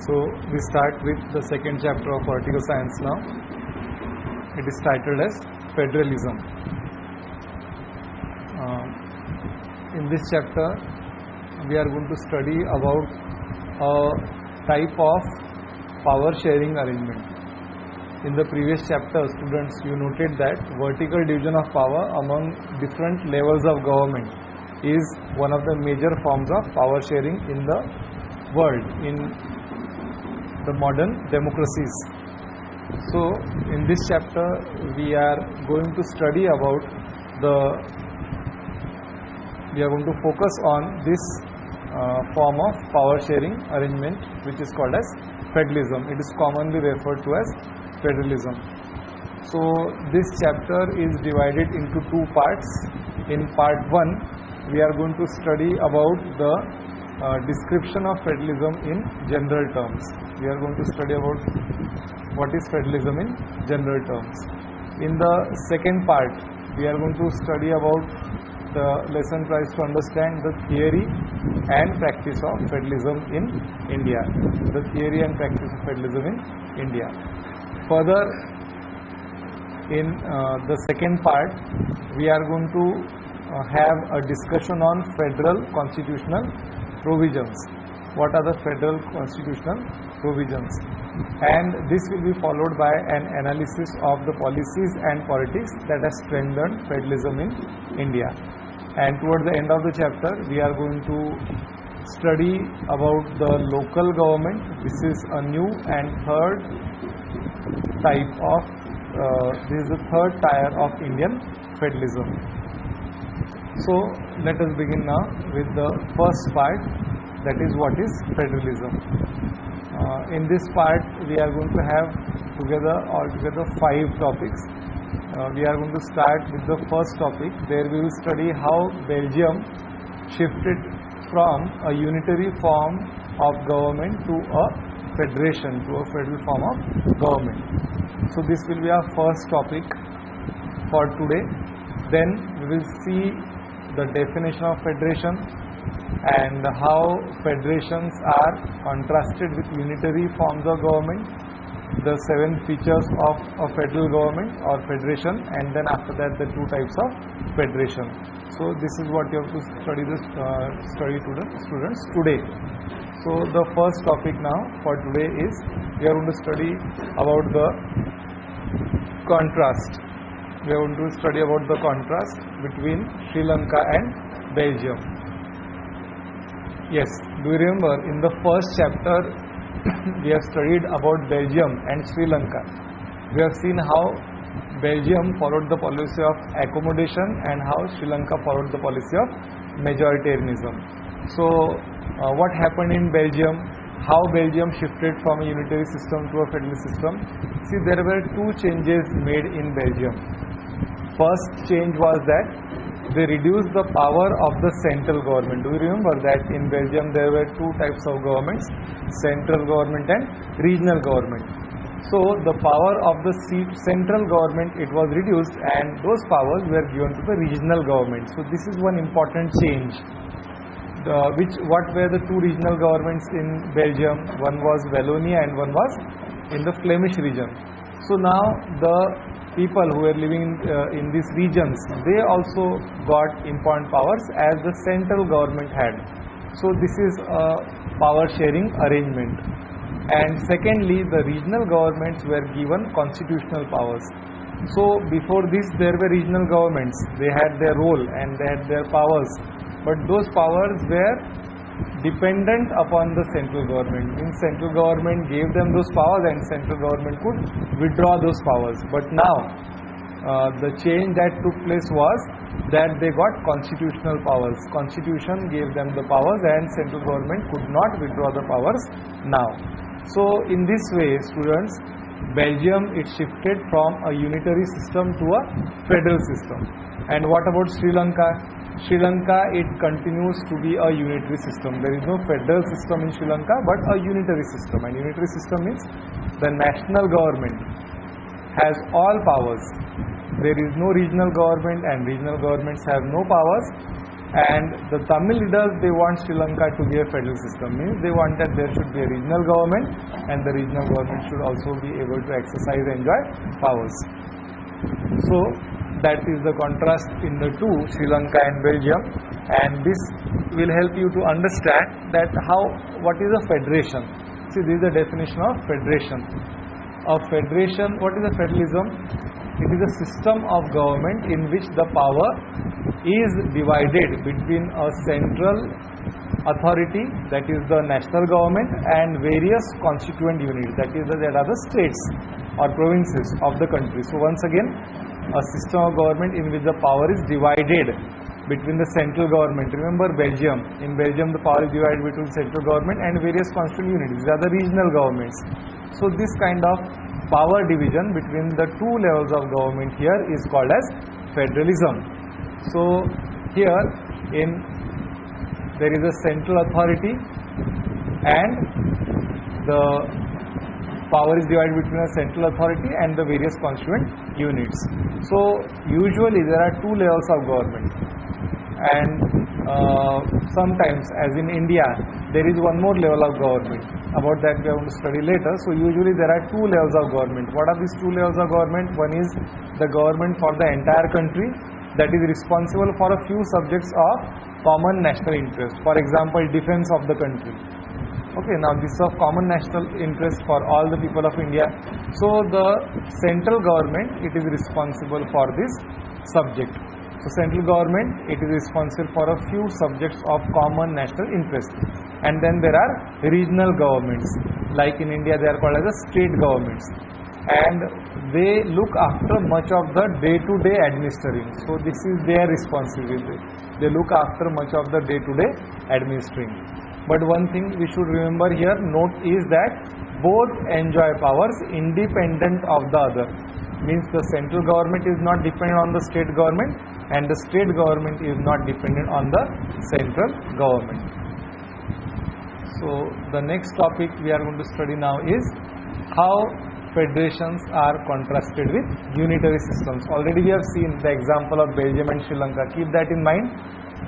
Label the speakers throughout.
Speaker 1: So we start with the second chapter of political science now. It is titled as Federalism. In this chapter we are going to study about a type of power sharing arrangement. In the previous chapter, students, you noted that vertical division of power among different levels of government is one of the major forms of power sharing in the world, in the modern democracies. So in this chapter we are going to study about we are going to focus on this form of power sharing arrangement, which is called as federalism. It is commonly referred to as federalism. So this chapter is divided into two parts. In part 1 we are going to study about the description of federalism in general terms. We are going to study about what is federalism in general terms. In the second part we are going to study about the lesson tries to understand the theory and practice of federalism in India. The theory and practice of federalism in India. Further, in the second part we are going to have a discussion on federal constitutional provisions. What are the federal constitutional provisions? And this will be followed by an analysis of the policies and politics that has strengthened federalism in India. And towards the end of the chapter we are going to study about the local government. This is a new and third type of this is the third tier of Indian federalism. So let us begin now with the first part, that is what is federalism. In this part we are going to have altogether 5 topics. We are going to start with the first topic. There we will study how Belgium shifted from a unitary form of government to a federation, to a federal form of government. So this will be our first topic for today. Then we will see the definition of federation and how federations are contrasted with unitary forms of government, the 7 features of a federal government or federation, and then after that the 2 types of federation. So this is what you have to study students today. So the first topic now for today is we are going to study about the contrast. We are going to study about the contrast between Sri Lanka and Belgium. Yes, do you remember in the first chapter we have studied about Belgium and Sri Lanka. We have seen how Belgium followed the policy of accommodation and how Sri Lanka followed the policy of majoritarianism. So what happened in Belgium? How Belgium shifted from a unitary system to a federal system? See, there were 2 changes made in Belgium. First change was that they reduced the power of the central government. Do you remember that in Belgium there were 2 types of governments, central government and regional government. So the power of the central government, it was reduced and those powers were given to the regional government. So this is one important change. What were the 2 regional governments in Belgium? One was Wallonia and one was in the Flemish region. So now the people who were living in these regions, they also got important powers as the central government had. So this is a power sharing arrangement. And secondly, the regional governments were given constitutional powers. So before this there were regional governments, they had their role and they had their powers, but those powers were dependent upon the central government. Means central government gave them those powers and central government could withdraw those powers. But now the change that took place was that they got constitutional powers. Constitution gave them the powers and central government could not withdraw the powers now. So in this way, students, Belgium, it shifted from a unitary system to a federal system. And what about Sri Lanka? Sri Lanka, it continues to be a unitary system. There is no federal system in Sri Lanka but a unitary system. And unitary system means the national government has all powers. There is no regional government and regional governments have no powers. And the Tamil leaders, they want Sri Lanka to be a federal system, means they want that there should be a regional government, and the regional government should also be able to exercise and enjoy powers. So that is the contrast in the two, Sri Lanka and Belgium, and this will help you to understand that what is a federation. See, this is the definition of federation. A federation, what is a federalism? It is a system of government in which the power is divided between a central authority, that is the national government, and various constituent units, that are the states or provinces of the country. So once again, a system of government in which the power is divided between the central government. Remember Belgium. In Belgium, the power is divided between central government and various constituent units. These are the regional governments. So this kind of power division between the two levels of government here is called as federalism. So here there is a central authority and the power is divided between a central authority and the various constituent units. So usually there are two levels of government, and sometimes, as in India, there is one more level of government. About that we are going to study later. So usually there are two levels of government. What are these two levels of government? One is the government for the entire country, that is responsible for a few subjects of common national interest. For example, defense of the country. Okay, now this is of common national interest for all the people of India. So the central government, it is responsible for this subject. So central government, it is responsible for a few subjects of common national interest. And then there are regional governments, like in India they are called as the state governments, and they look after much of the day-to-day administering. So this is their responsibility. They look after much of the day-to-day administering. But one thing we should remember here, note, is that both enjoy powers independent of the other. Means the central government is not dependent on the state government, and the state government is not dependent on the central government. So the next topic we are going to study now is how federations are contrasted with unitary systems. Already we have seen the example of Belgium and Sri Lanka. Keep that in mind.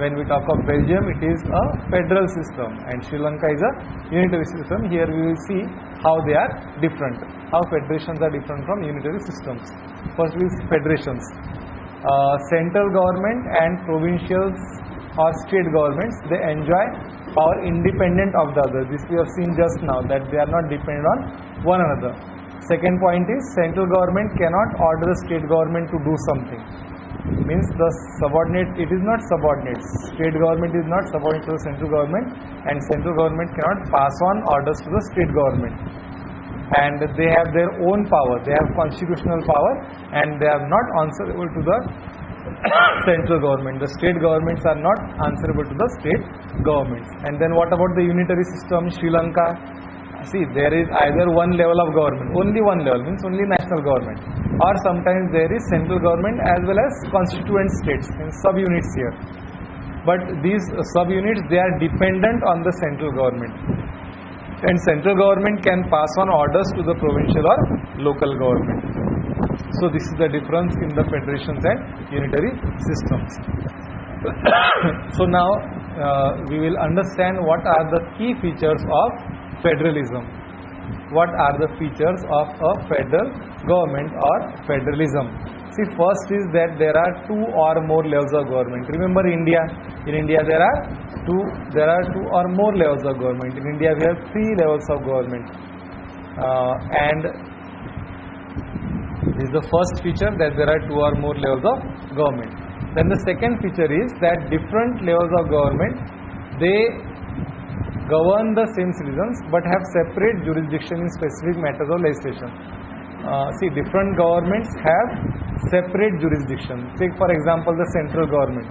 Speaker 1: When we talk of Belgium, it is a federal system, and Sri Lanka is a unitary system. Here we will see how they are different, how federations are different from unitary systems. First is federations. Central government and provincials or state governments, they enjoy power independent of the other. This we have seen just now, that they are not dependent on one another. Second point is, central government cannot order the state government to do something. Means the subordinate, it is not subordinate. State government is not subordinate to the central government, and central government cannot pass on orders to the state government. And they have their own power, they have constitutional power, and they are not answerable to the central government. The state governments are not answerable to the state governments. And then what about the unitary system? Sri Lanka, see, there is either one level of government, only one level, means only national government, or sometimes there is central government as well as constituent states, means subunits here. But these subunits, they are dependent on the central government, and central government can pass on orders to the provincial or local government. So this is the difference in the federations and unitary systems. So now we will understand what are the key features of federalism. What are the features of a federal government or federalism? See, first is that there are two or more levels of government. Remember India. In India there are two or more levels of government. In India we have three levels of government. And this is the first feature, that there are two or more levels of government. Then the second feature is that different levels of government, they govern the same citizens but have separate jurisdiction in specific matters of legislation. See, different governments have separate jurisdiction. Take for example the central government.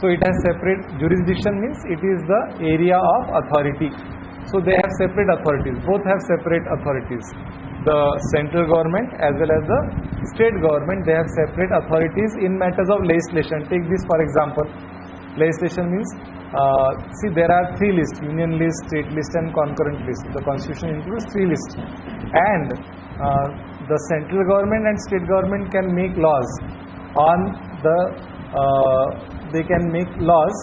Speaker 1: So it has separate jurisdiction, means it is the area of authority. So they have separate authorities. Both have separate authorities. The central government as well as the state government, they have separate authorities in matters of legislation. Take this for example. Legislation means, see, there are three lists: union list, state list and concurrent list. The constitution includes three lists, and the central government and state government can make laws on they can make laws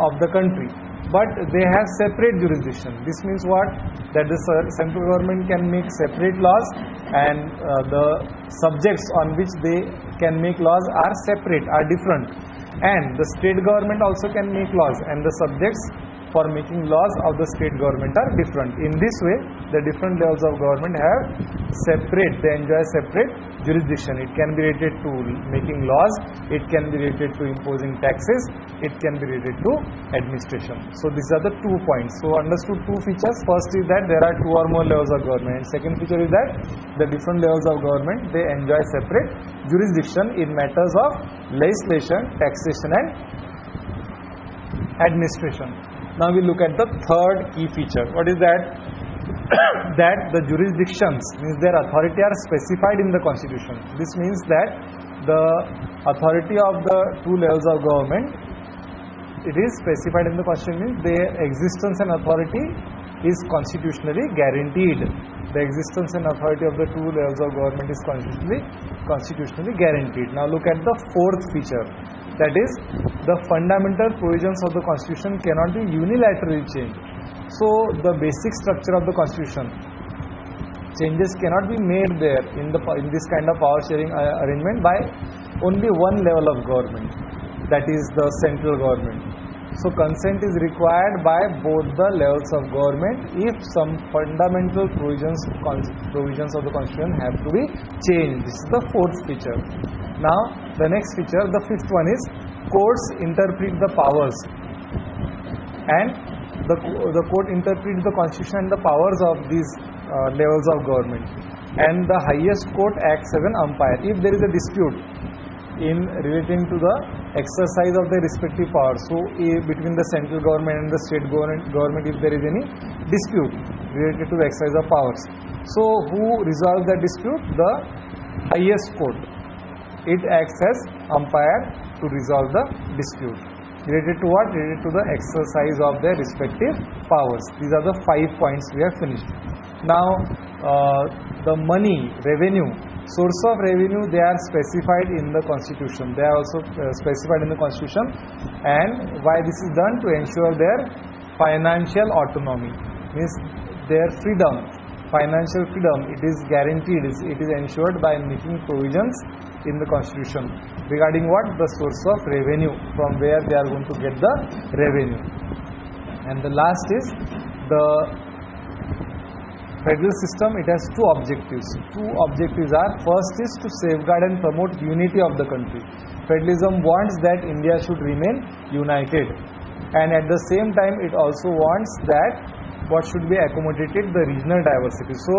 Speaker 1: of the country, but they have separate jurisdiction. This means what? That the central government can make separate laws, and the subjects on which they can make laws are separate, are different, and the state government also can make laws, and the subjects for making laws of the state government are different. In this way, the different levels of government have separate, they enjoy separate jurisdiction. It can be related to making laws, it can be related to imposing taxes, it can be related to administration. So these are the 2 points. So understood 2 features. First is that there are 2 or more levels of government, and second feature is that the different levels of government, they enjoy separate jurisdiction in matters of legislation, taxation and administration. Now we look at the third key feature. What is that? That the jurisdictions, means their authority, are specified in the constitution. This means that the authority of the 2 levels of government, it is specified in the constitution, means their existence and authority is constitutionally guaranteed. The existence and authority of the 2 levels of government is constitutionally guaranteed. Now look at the fourth feature. That is, the fundamental provisions of the constitution cannot be unilaterally changed. So the basic structure of the constitution, changes cannot be made there in this kind of power sharing arrangement by only one level of government, that is the central government. So consent is required by both the levels of government if some fundamental provisions of the constitution have to be changed. This is the fourth feature. Now the next feature, the fifth one, is courts interpret the powers, and the court interprets the constitution and the powers of these levels of government, and the highest court acts as an umpire. If there is a dispute in relating to the exercise of their respective powers, so between the central government and the state government, if there is any dispute related to the exercise of powers, so who resolves the dispute? The highest court. It acts as umpire to resolve the dispute. Related to what? Related to the exercise of their respective powers. These are the 5 points we have finished. Now the money, revenue, source of revenue, they are specified in the constitution. They are also specified in the constitution, and why this is done? To ensure their financial autonomy, means their freedom, financial freedom, it is guaranteed, it is ensured by making provisions in the constitution regarding what? The source of revenue, from where they are going to get the revenue. And the last is the federal system. It has 2 objectives. 2 objectives are, first is to safeguard and promote unity of the country. Federalism wants that India should remain united, and at the same time it also wants that what should be accommodated? The regional diversity. So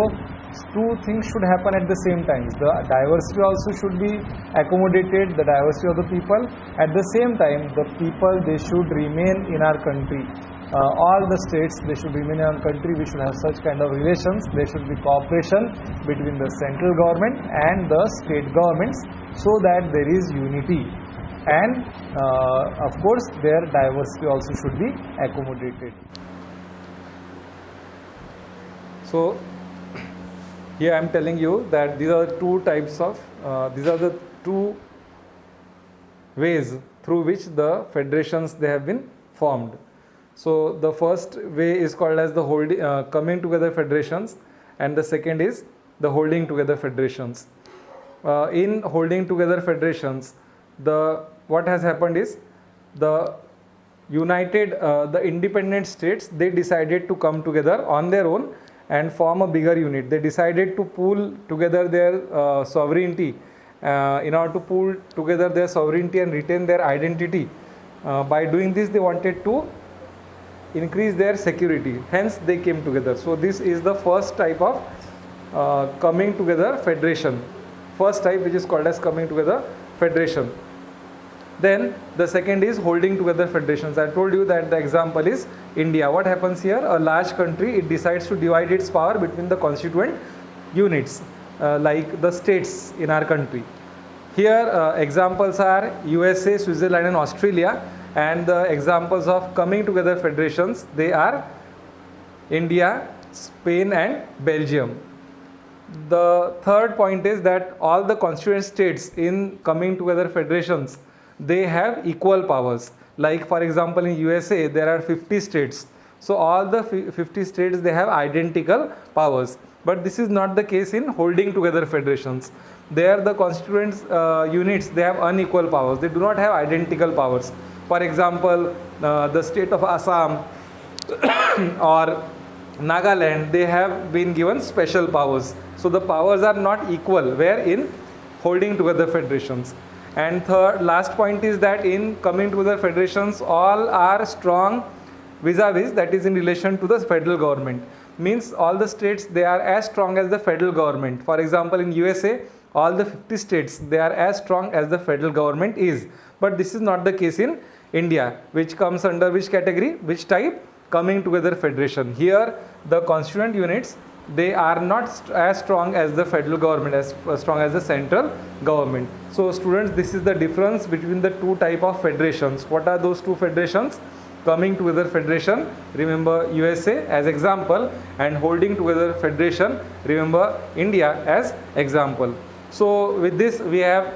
Speaker 1: 2 things should happen at the same time. The diversity also should be accommodated, the diversity of the people. At the same time, the people, they should remain in our country. All the states, they should remain in our country. We should have such kind of relations. There should be cooperation between the central government and the state governments, so that there is unity. And of course, their diversity also should be accommodated. So here I am telling you that these are the 2 types of, these are the 2 ways through which the federations, they have been formed. So the first way is called as the coming together federations, and the second is the holding together federations. In holding together federations, what has happened is the the independent states, they decided to come together on their own and form a bigger unit. They decided to pool together their sovereignty in order to pool together their sovereignty and retain their identity. By doing this, they wanted to increase their security. Hence, they came together. So this is the first type of coming together federation. First type, which is called as coming together federation. Then the second is holding together federations. I told you that the example is India. What happens here? A large country, it decides to divide its power between the constituent units, like the states in our country. Here examples are USA, Switzerland and Australia, and the examples of coming together federations, they are India, Spain and Belgium. The third point is that all the constituent states in coming together federations, they have equal powers. Like for example, in USA there are 50 states. So all the 50 states, they have identical powers. But this is not the case in holding together federations. There the constituent units, they have unequal powers. They do not have identical powers. For example, the state of Assam or Nagaland, they have been given special powers. So the powers are not equal where in holding together federations. And third, last point is that in coming together federations, all are strong vis-a-vis, that is in relation to the federal government. Means all the states, they are as strong as the federal government. For example, in USA, all the 50 states, they are as strong as the federal government is. But this is not the case in India, which comes under which category, which type? Coming together federation. Here the constituent units, they are not as strong as the federal government, as strong as the central government. So students, this is the difference between the two type of federations. What are those two federations? Coming together federation, remember USA as example, and holding together federation, remember India as example. So with this we have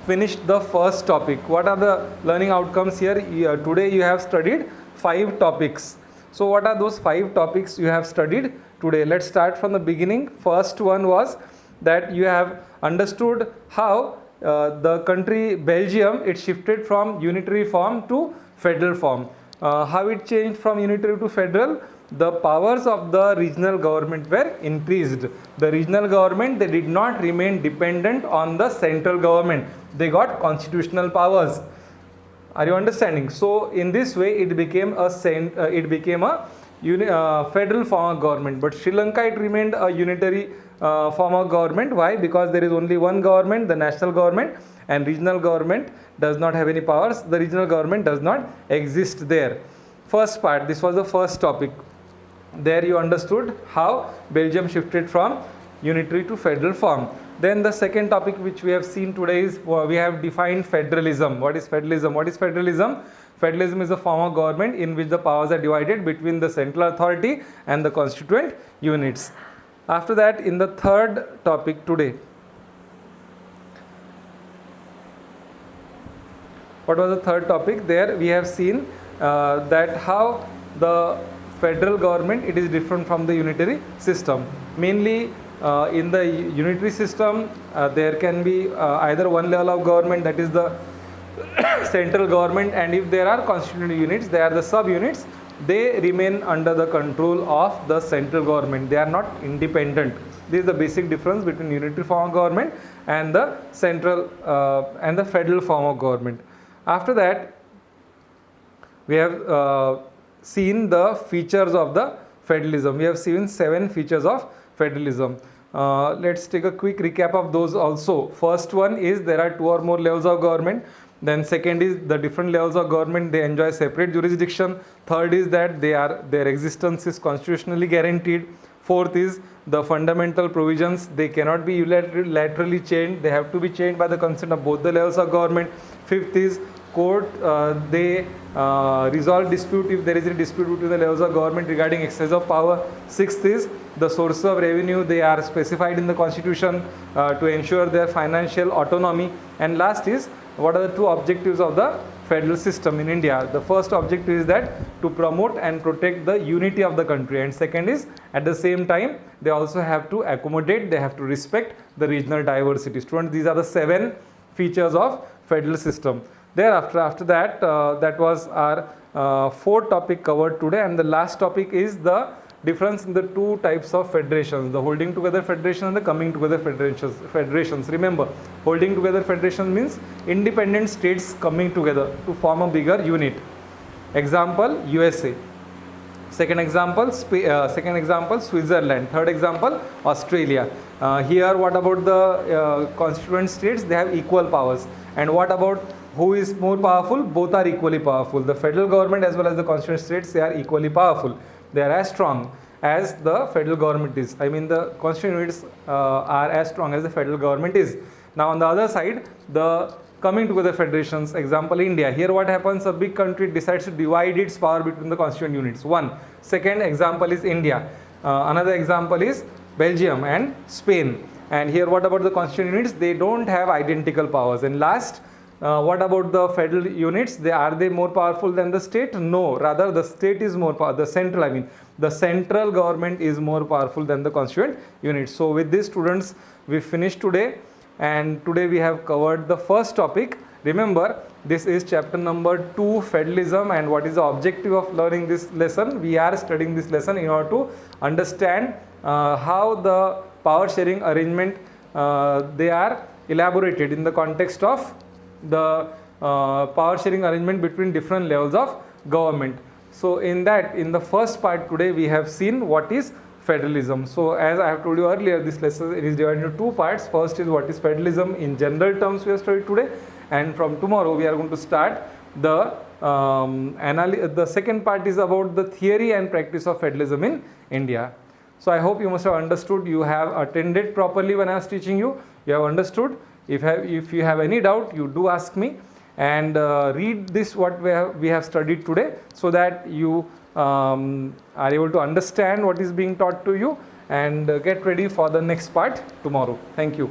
Speaker 1: finished the first topic. What are the learning outcomes here? Today you have studied 5 topics. So what are those 5 topics you have studied today? Let's start from the beginning. First one was that you have understood how the country Belgium, it shifted from unitary form to federal form. How it changed from unitary to federal? The powers of the regional government were increased. The regional government, they did not remain dependent on the central government. They got constitutional powers. Are you understanding? So in this way it became a federal form of government. But Sri Lanka, it remained a unitary form of government. Why? Because there is only one government, the national government, and regional government does not have any powers. The regional government does not exist there. First part, this was the first topic. There you understood how Belgium shifted from unitary to federal form. Then the second topic which we have seen today is we have defined federalism. What is federalism? What is federalism? Federalism is a form of government in which the powers are divided between the central authority and the constituent units. After that, in the third topic today, what was the third topic? There we have seen that how the federal government, it is different from the unitary system. Mainly in the unitary system, there can be either one level of government, that is the central government, and if there are constituent units, they are the sub-units, they remain under the control of the central government. They are not independent. This is the basic difference between unitary form of government and the central and the federal form of government. After that, we have seen the features of the federalism. We have seen 7 features of federalism. Let's take a quick recap of those also. First one is there are 2 or more levels of government. Then second is the different levels of government, they enjoy separate jurisdiction. Third is that their existence is constitutionally guaranteed. Fourth is the fundamental provisions, they cannot be unilaterally changed. They have to be changed by the consent of both the levels of government. Fifth is court, they resolve dispute if there is a dispute between the levels of government regarding exercise of power. Sixth is the sources of revenue, they are specified in the constitution to ensure their financial autonomy. And last is, what are the 2 objectives of the federal system in India? The first objective is that to promote and protect the unity of the country, and second is at the same time they also have to accommodate, they have to respect the regional diversity. Students, these are the 7 features of federal system. Thereafter, after that, that was our 4th topic covered today, and the last topic is the difference in the 2 types of federations, the holding together federation and the coming together federations. Remember, holding together federation means independent states coming together to form a bigger unit. Example, USA. Second example, Switzerland. Third example, Australia. Here, what about the constituent states? They have equal powers. And what about who is more powerful? Both are equally powerful. The federal government as well as the constituent states, they are equally powerful. They are as strong as the federal government is. I mean, the constituent units are as strong as the federal government is. Now, on the other side, the coming together federations, example India. Here what happens, a big country decides to divide its power between the constituent units. One. Second example is India. Another example is Belgium and Spain. And here what about the constituent units? They don't have identical powers. And last, What about the federal units? Are they more powerful than the state? No, rather the state is more powerful. The central government is more powerful than the constituent units. So with this, students, we finished today, and today we have covered the first topic. Remember, this is chapter number 2, federalism, and what is the objective of learning this lesson? We are studying this lesson in order to understand how the power sharing arrangement they are elaborated in the context of the power sharing arrangement between different levels of government. So in the first part today, we have seen what is federalism. So as I have told you earlier, this lesson is divided into 2 parts. First is what is federalism in general terms we have studied today, and from tomorrow we are going to start the the second part is about the theory and practice of federalism in India. So I hope you must have understood. You have attended properly when I was teaching you. You have understood. If you have any doubt, you do ask me, and read this what we have studied today, so that you are able to understand what is being taught to you, and get ready for the next part tomorrow. Thank you.